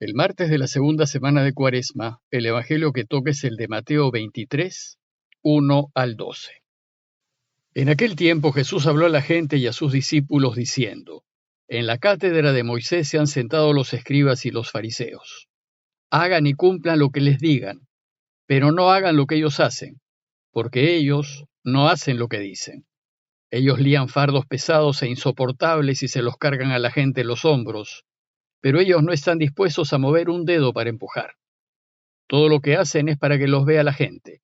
El martes de la segunda semana de Cuaresma, el evangelio que toca es el de Mateo 23, 1 al 12. En aquel tiempo Jesús habló a la gente y a sus discípulos diciendo: En la cátedra de Moisés se han sentado los escribas y los fariseos. Hagan y cumplan lo que les digan, pero no hagan lo que ellos hacen, porque ellos no hacen lo que dicen. Ellos lían fardos pesados e insoportables y se los cargan a la gente en los hombros, pero ellos no están dispuestos a mover un dedo para empujar. Todo lo que hacen es para que los vea la gente.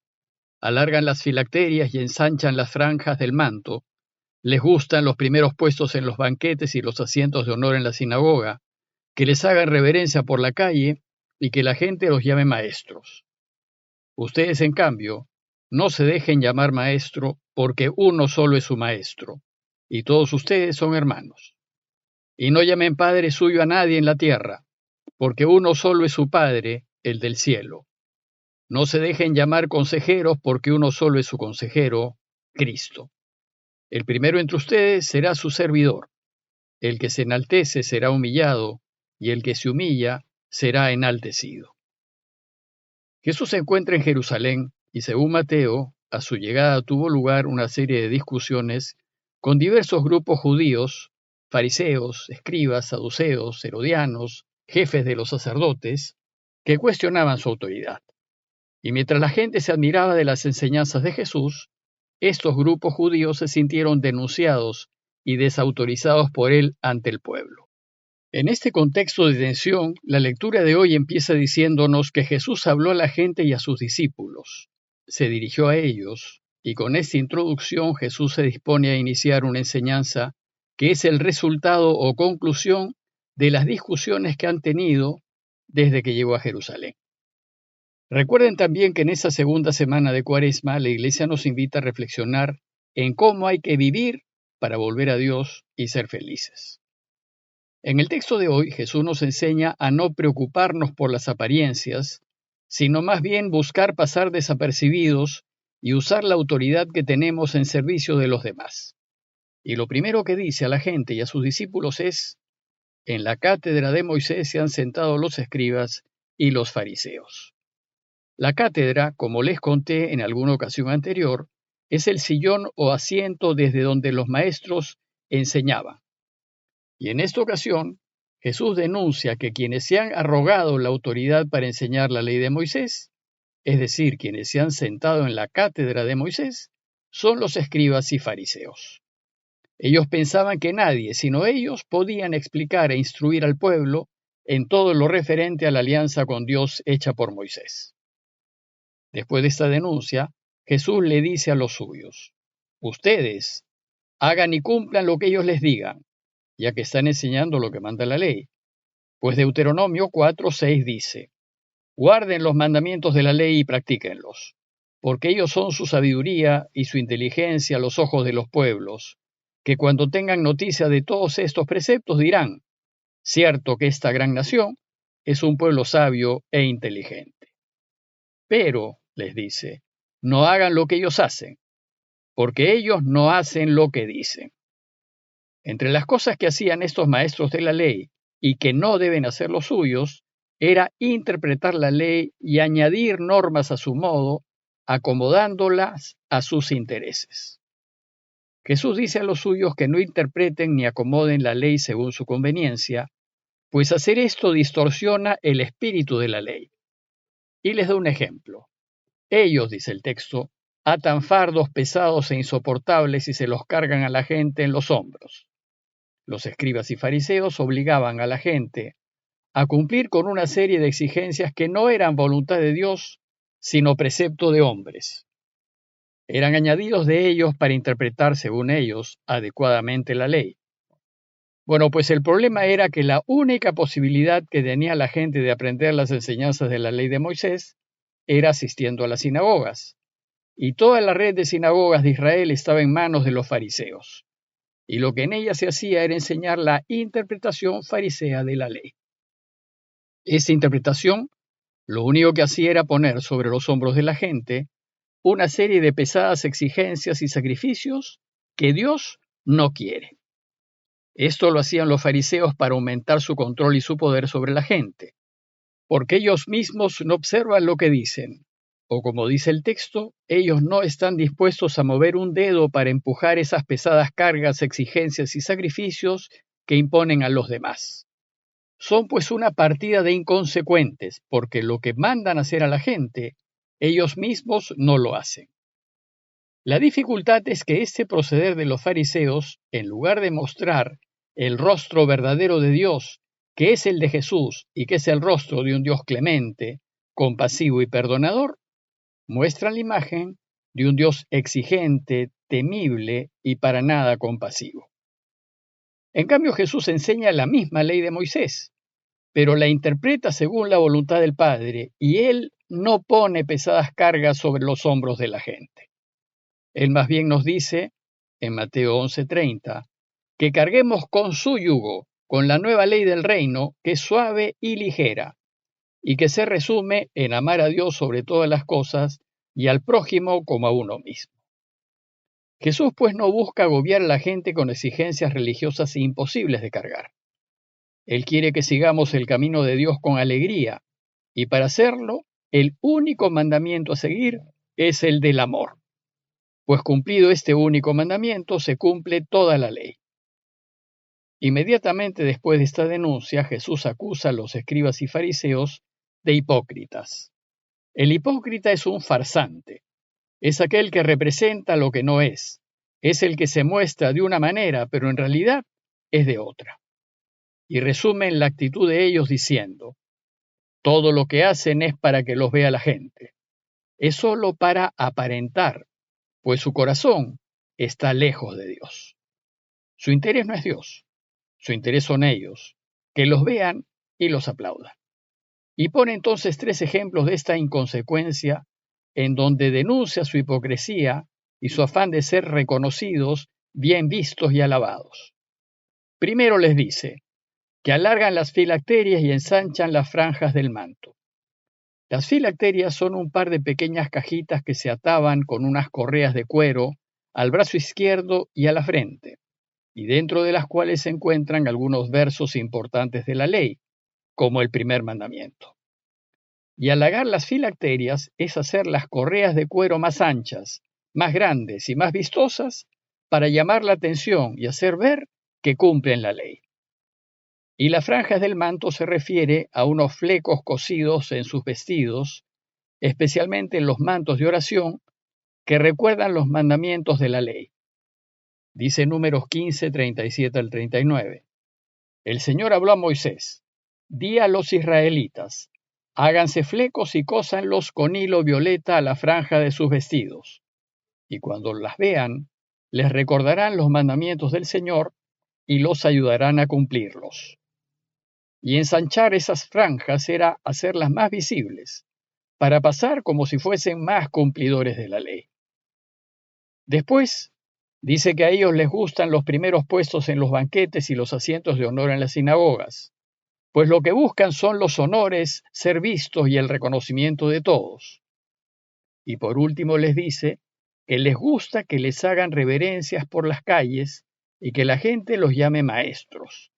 Alargan las filacterias y ensanchan las franjas del manto. Les gustan los primeros puestos en los banquetes y los asientos de honor en la sinagoga, que les hagan reverencia por la calle y que la gente los llame maestros. Ustedes, en cambio, no se dejen llamar maestro, porque uno solo es su maestro, y todos ustedes son hermanos. Y no llamen padre suyo a nadie en la tierra, porque uno solo es su Padre, el del cielo. No se dejen llamar consejeros, porque uno solo es su consejero, Cristo. El primero entre ustedes será su servidor. El que se enaltece será humillado, y el que se humilla será enaltecido. Jesús se encuentra en Jerusalén, y según Mateo, a su llegada tuvo lugar una serie de discusiones con diversos grupos judíos, fariseos, escribas, saduceos, herodianos, jefes de los sacerdotes, que cuestionaban su autoridad. Y mientras la gente se admiraba de las enseñanzas de Jesús, estos grupos judíos se sintieron denunciados y desautorizados por él ante el pueblo. En este contexto de tensión, la lectura de hoy empieza diciéndonos que Jesús habló a la gente y a sus discípulos. Se dirigió a ellos, y con esta introducción Jesús se dispone a iniciar una enseñanza que es el resultado o conclusión de las discusiones que han tenido desde que llegó a Jerusalén. Recuerden también que en esta segunda semana de Cuaresma la Iglesia nos invita a reflexionar en cómo hay que vivir para volver a Dios y ser felices. En el texto de hoy, Jesús nos enseña a no preocuparnos por las apariencias, sino más bien buscar pasar desapercibidos y usar la autoridad que tenemos en servicio de los demás. Y lo primero que dice a la gente y a sus discípulos es: en la cátedra de Moisés se han sentado los escribas y los fariseos. La cátedra, como les conté en alguna ocasión anterior, es el sillón o asiento desde donde los maestros enseñaban. Y en esta ocasión, Jesús denuncia que quienes se han arrogado la autoridad para enseñar la ley de Moisés, es decir, quienes se han sentado en la cátedra de Moisés, son los escribas y fariseos. Ellos pensaban que nadie, sino ellos, podían explicar e instruir al pueblo en todo lo referente a la alianza con Dios hecha por Moisés. Después de esta denuncia, Jesús le dice a los suyos: ustedes hagan y cumplan lo que ellos les digan, ya que están enseñando lo que manda la ley. Pues Deuteronomio 4:6 dice: guarden los mandamientos de la ley y practíquenlos, porque ellos son su sabiduría y su inteligencia a los ojos de los pueblos, que cuando tengan noticia de todos estos preceptos dirán: cierto que esta gran nación es un pueblo sabio e inteligente. Pero, les dice, no hagan lo que ellos hacen, porque ellos no hacen lo que dicen. Entre las cosas que hacían estos maestros de la ley y que no deben hacer los suyos, era interpretar la ley y añadir normas a su modo, acomodándolas a sus intereses. Jesús dice a los suyos que no interpreten ni acomoden la ley según su conveniencia, pues hacer esto distorsiona el espíritu de la ley. Y les da un ejemplo. Ellos, dice el texto, atan fardos pesados e insoportables y se los cargan a la gente en los hombros. Los escribas y fariseos obligaban a la gente a cumplir con una serie de exigencias que no eran voluntad de Dios, sino precepto de hombres. Eran añadidos de ellos para interpretar, según ellos, adecuadamente la ley. Bueno, pues el problema era que la única posibilidad que tenía la gente de aprender las enseñanzas de la ley de Moisés era asistiendo a las sinagogas, y toda la red de sinagogas de Israel estaba en manos de los fariseos, y lo que en ella se hacía era enseñar la interpretación farisea de la ley. Esta interpretación lo único que hacía era poner sobre los hombros de la gente una serie de pesadas exigencias y sacrificios que Dios no quiere. Esto lo hacían los fariseos para aumentar su control y su poder sobre la gente. porque ellos mismos no observan lo que dicen, o como dice el texto, ellos no están dispuestos a mover un dedo para empujar esas pesadas cargas, exigencias y sacrificios que imponen a los demás. Son pues una partida de inconsecuentes, porque lo que mandan hacer a la gente, ellos mismos no lo hacen. La dificultad es que este proceder de los fariseos, en lugar de mostrar el rostro verdadero de Dios, que es el de Jesús y que es el rostro de un Dios clemente, compasivo y perdonador, muestran la imagen de un Dios exigente, temible y para nada compasivo. En cambio, Jesús enseña la misma ley de Moisés, pero la interpreta según la voluntad del Padre, y Él no pone pesadas cargas sobre los hombros de la gente. Él más bien nos dice, en Mateo 11:30, que carguemos con su yugo, con la nueva ley del reino, que es suave y ligera, y que se resume en amar a Dios sobre todas las cosas y al prójimo como a uno mismo. Jesús pues no busca agobiar a la gente con exigencias religiosas imposibles de cargar. Él quiere que sigamos el camino de Dios con alegría, y para hacerlo, el único mandamiento a seguir es el del amor. Pues cumplido este único mandamiento, se cumple toda la ley. Inmediatamente después de esta denuncia, Jesús acusa a los escribas y fariseos de hipócritas. El hipócrita es un farsante, es aquel que representa lo que no es el que se muestra de una manera, pero en realidad es de otra. Y resumen la actitud de ellos diciendo, todo lo que hacen es para que los vea la gente, es solo para aparentar, pues su corazón está lejos de Dios. Su interés no es Dios, su interés son ellos, que los vean y los aplaudan. Y pone entonces 3 ejemplos de esta inconsecuencia en donde denuncia su hipocresía y su afán de ser reconocidos, bien vistos y alabados. Primero les dice que alargan las filacterias y ensanchan las franjas del manto. Las filacterias son un par de pequeñas cajitas que se ataban con unas correas de cuero al brazo izquierdo y a la frente, y dentro de las cuales se encuentran algunos versos importantes de la ley, como el primer mandamiento. Y halagar las filacterias es hacer las correas de cuero más anchas, más grandes y más vistosas para llamar la atención y hacer ver que cumplen la ley. Y las franjas del manto se refiere a unos flecos cosidos en sus vestidos, especialmente en los mantos de oración, que recuerdan los mandamientos de la ley. Dice Números 15, 37 al 39. El Señor habló a Moisés, di a los israelitas, háganse flecos y cósanlos con hilo violeta a la franja de sus vestidos. Y cuando las vean, les recordarán los mandamientos del Señor y los ayudarán a cumplirlos. Y ensanchar esas franjas era hacerlas más visibles, para pasar como si fuesen más cumplidores de la ley. Después, dice que a ellos les gustan los primeros puestos en los banquetes y los asientos de honor en las sinagogas, pues lo que buscan son los honores, ser vistos y el reconocimiento de todos. Y por último les dice que les gusta que les hagan reverencias por las calles y que la gente los llame maestros.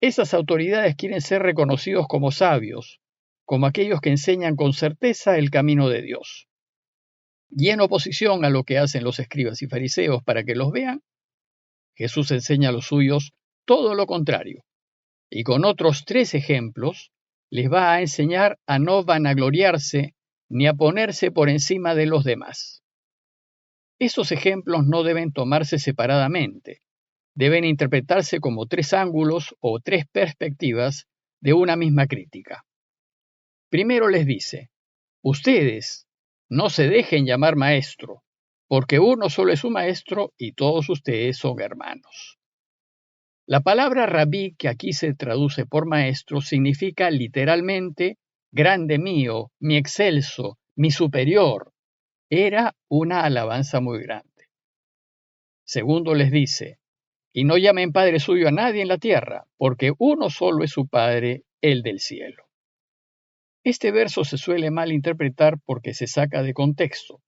Esas autoridades quieren ser reconocidos como sabios, como aquellos que enseñan con certeza el camino de Dios. Y en oposición a lo que hacen los escribas y fariseos para que los vean, Jesús enseña a los suyos todo lo contrario. Y con otros 3 ejemplos, les va a enseñar a no vanagloriarse ni a ponerse por encima de los demás. Estos ejemplos no deben tomarse separadamente, deben interpretarse como 3 ángulos o 3 perspectivas de una misma crítica. Primero les dice, ustedes no se dejen llamar maestro, porque uno solo es su maestro y todos ustedes son hermanos. La palabra rabí, que aquí se traduce por maestro, significa literalmente grande mío, mi excelso, mi superior. Era una alabanza muy grande. Segundo les dice, y no llamen padre suyo a nadie en la tierra, porque uno solo es su Padre, el del cielo. Este verso se suele malinterpretar porque se saca de contexto.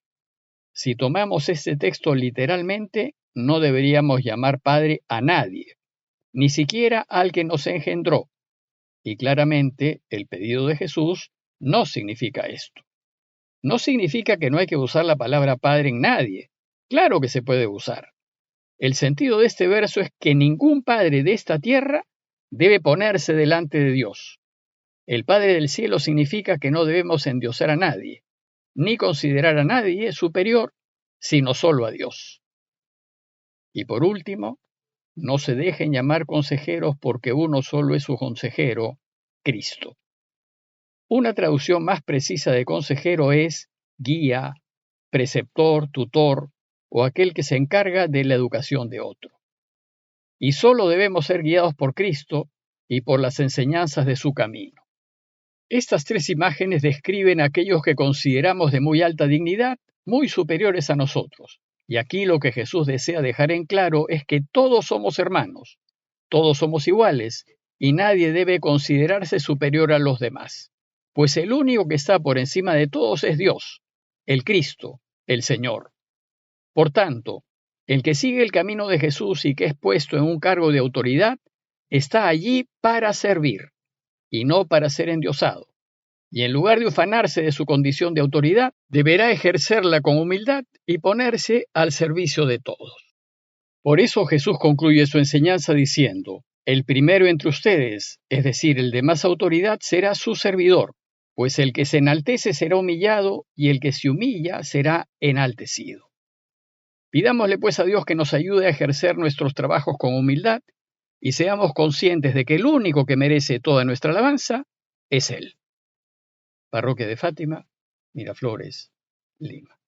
Si tomamos este texto literalmente, no deberíamos llamar padre a nadie, ni siquiera al que nos engendró, Y claramente el pedido de Jesús no significa esto. No significa que no hay que usar la palabra Padre en nadie. Claro que se puede usar. El sentido de este verso es que ningún padre de esta tierra debe ponerse delante de Dios. El Padre del cielo significa que no debemos endiosar a nadie, ni considerar a nadie superior, sino solo a Dios. Y por último, no se dejen llamar consejeros porque uno solo es su consejero, Cristo. Una traducción más precisa de consejero es guía, preceptor, tutor o aquel que se encarga de la educación de otro. Y solo debemos ser guiados por Cristo y por las enseñanzas de su camino. Estas tres imágenes describen a aquellos que consideramos de muy alta dignidad, muy superiores a nosotros. Y aquí lo que Jesús desea dejar en claro es que todos somos hermanos, todos somos iguales, y nadie debe considerarse superior a los demás. Pues el único que está por encima de todos es Dios, el Cristo, el Señor. Por tanto, el que sigue el camino de Jesús y que es puesto en un cargo de autoridad, está allí para servir y no para ser endiosado. Y en lugar de ufanarse de su condición de autoridad, deberá ejercerla con humildad y ponerse al servicio de todos. Por eso Jesús concluye su enseñanza diciendo: el primero entre ustedes, es decir, el de más autoridad, será su servidor, pues el que se enaltece será humillado y el que se humilla será enaltecido. Pidámosle pues a Dios que nos ayude a ejercer nuestros trabajos con humildad y seamos conscientes de que el único que merece toda nuestra alabanza es Él. Parroquia de Fátima, Miraflores, Lima.